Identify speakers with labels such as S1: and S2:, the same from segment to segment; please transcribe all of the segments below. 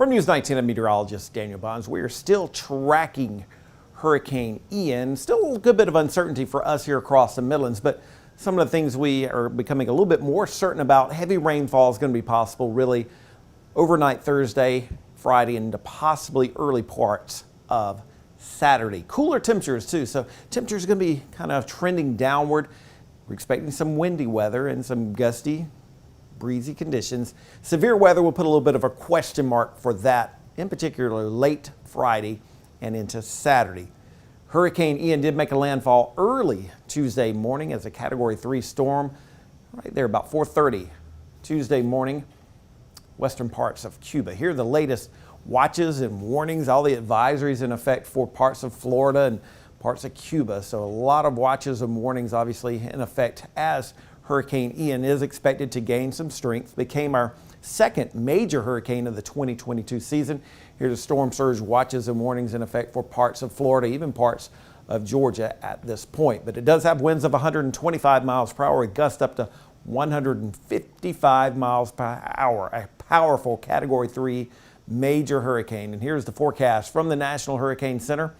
S1: From News 19, I'm meteorologist Daniel Bonds. We are still tracking Hurricane Ian. Still a good bit of uncertainty for us here across the Midlands, but some of the things we are becoming a little bit more certain about. Heavy rainfall is going to be possible really overnight Thursday, Friday, and into possibly early parts of Saturday. Cooler temperatures too, so temperatures are going to be kind of trending downward. We're expecting some windy weather and some gusty, breezy conditions. Severe weather will put a little bit of a question mark for that, in particular late Friday and into Saturday. Hurricane Ian did make a landfall early Tuesday morning as a Category 3 storm, right there about 4:30 Tuesday morning, western parts of Cuba. Here are the latest watches and warnings, all the advisories in effect for parts of Florida and parts of Cuba. So a lot of watches and warnings obviously in effect as Hurricane Ian is expected to gain some strength. Became our second major hurricane of the 2022 season. Here's the storm surge watches and warnings in effect for parts of Florida, even parts of Georgia at this point. But it does have winds of 125 miles per hour, with gusts up to 155 miles per hour. A powerful Category 3 major hurricane. And here's the forecast from the National Hurricane Center.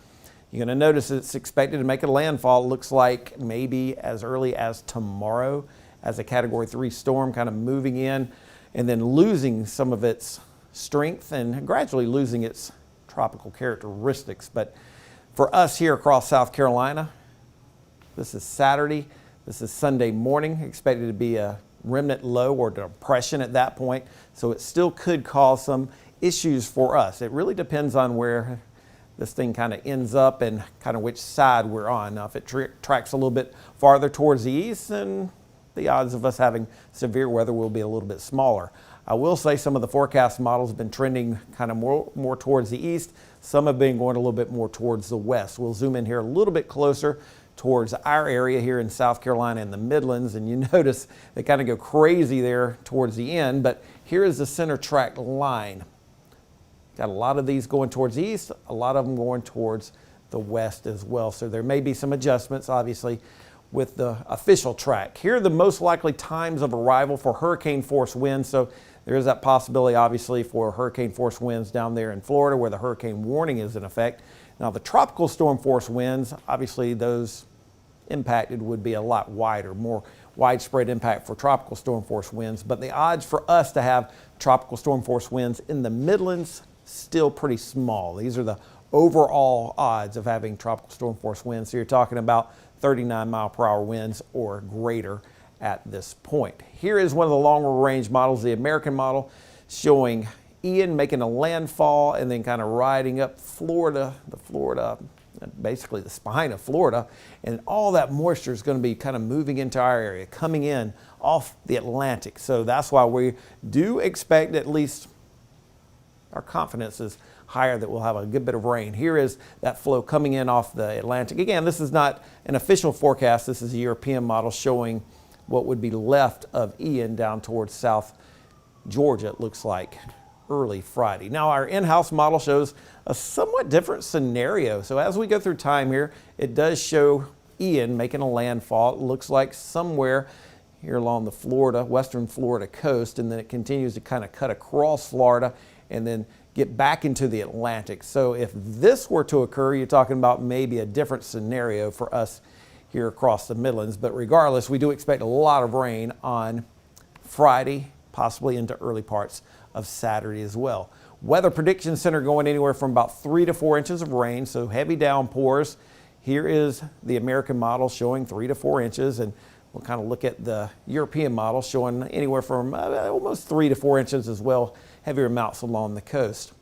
S1: You're going to notice it's expected to make a landfall. It looks like maybe as early as tomorrow as a Category 3 storm, kind of moving in and then losing some of its strength and gradually losing its tropical characteristics. But for us here across South Carolina, this is Saturday. This is Sunday morning, expected to be a remnant low or depression at that point. So it still could cause some issues for us. It really depends on where this thing kind of ends up and kind of which side we're on. Now, if it tracks a little bit farther towards the east, then the odds of us having severe weather will be a little bit smaller. I will say some of the forecast models have been trending kind of more towards the east. Some have been going a little bit more towards the west. We'll zoom in here a little bit closer towards our area here in South Carolina and the Midlands, and you notice they kind of go crazy there towards the end, but here is the center track line. Got a lot of these going towards the east, a lot of them going towards the west as well. So there may be some adjustments, obviously, with the official track. Here are the most likely times of arrival for hurricane force winds. So there is that possibility, obviously, for hurricane force winds down there in Florida where the hurricane warning is in effect. Now, the tropical storm force winds, obviously, those impacted would be a lot wider, more widespread impact for tropical storm force winds. But the odds for us to have tropical storm force winds in the Midlands still pretty small. These are the overall odds of having tropical storm force winds. So you're talking about 39 mile per hour winds or greater at this point. Here is one of the longer range models, the American model, showing Ian making a landfall and then kind of riding up basically the spine of Florida, and all that moisture is going to be kind of moving into our area, coming in off the Atlantic. So that's why we do expect, at least our confidence is higher, that we'll have a good bit of rain. Here is that flow coming in off the Atlantic. Again, this is not an official forecast. This is a European model showing what would be left of Ian down towards South Georgia, it looks like, early Friday. Now, our in-house model shows a somewhat different scenario. So as we go through time here, it does show Ian making a landfall. It looks like somewhere here along the western Florida coast, and then it continues to kind of cut across Florida and then get back into the Atlantic. So if this were to occur, you're talking about maybe a different scenario for us here across the Midlands. But regardless, we do expect a lot of rain on Friday, possibly into early parts of Saturday as well. Weather Prediction Center going anywhere from about 3 to 4 inches of rain, so heavy downpours. Here is the American model showing 3 to 4 inches, and we'll kind of look at the European model showing anywhere from almost 3 to 4 inches as well, heavier amounts along the coast.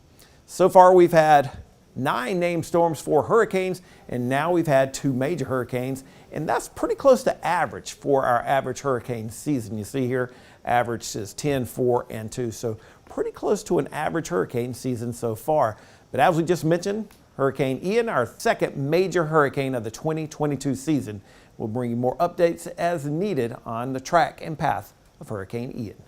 S1: So far, we've had 9 named storms for hurricanes, and now we've had 2 major hurricanes, and that's pretty close to average for our average hurricane season. You see here, average is 10, 4, and 2, so pretty close to an average hurricane season so far. But as we just mentioned, Hurricane Ian, our second major hurricane of the 2022 season, will bring you more updates as needed on the track and path of Hurricane Ian.